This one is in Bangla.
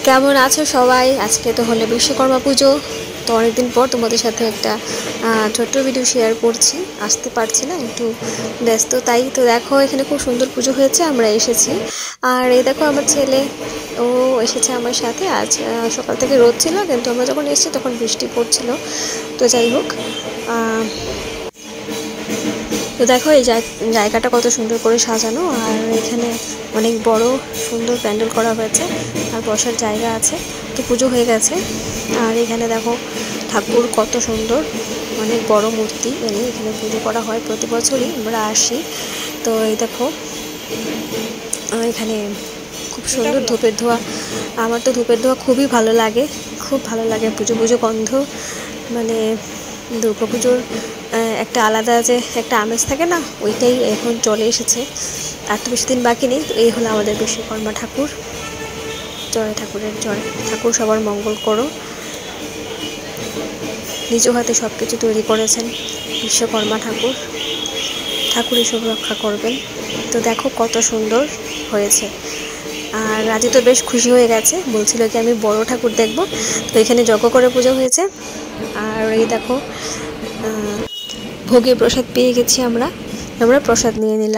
কেমন আছো সবাই? আজকে তো হলো বিশ্বকর্মা পুজো। তো অনেকদিন পর তোমাদের সাথে একটা ছোট্ট ভিডিও শেয়ার করছি। আসতে পারছি না, একটু ব্যস্ত তাই। তো দেখো এখানে খুব সুন্দর পুজো হয়েছে, আমরা এসেছি। আর এই দেখো আমার ছেলে, ও এসেছে আমার সাথে। আজ সকাল থেকে রোদ ছিল, কিন্তু আমরা যখন এসেছি তখন বৃষ্টি পড়ছিল। তো যাই হোক, তো দেখো এই জায়গাটা কত সুন্দর করে সাজানো, আর এখানে অনেক বড় সুন্দর প্যান্ডেল করা হয়েছে, আর বসার জায়গা আছে। তো পুজো হয়ে গেছে। আর এখানে দেখো ঠাকুর কত সুন্দর, অনেক বড় মূর্তি এনে এখানে পুজো করা হয়, প্রতি বছরই আমরা আসি। তো এই দেখো এখানে খুব সুন্দর ধূপের ধোঁয়া। আমার তো ধূপের ধোঁয়া খুবই ভালো লাগে, খুব ভালো লাগে। পুজো পুজো গন্ধ, মানে দুর্গা পুজোর একটা আলাদা যে একটা আমেজ থাকে না, ওইটাই এখন চলে এসেছে। আর তো বেশি দিন বাকি নেই। তো এই হলো আমাদের বিশ্বকর্মা ঠাকুর। জয় ঠাকুরের জয়। ঠাকুর সবার মঙ্গল করো। নিজ হাতে সব কিছু তৈরি করেছেন বিশ্বকর্মা ঠাকুর। ঠাকুরই সব রক্ষা করবেন। তো দেখো কত সুন্দর হয়েছে। আর রাজি তো বেশ খুশি হয়ে গেছে, বলছিল কি আমি বড় ঠাকুর দেখব। তো এখানে যজ্ঞ করে পুজো হয়েছে। আর এই দেখো ভোগে প্রসাদ পেয়ে গেছি আমরা। আমরা প্রসাদ নিয়ে নিলাম।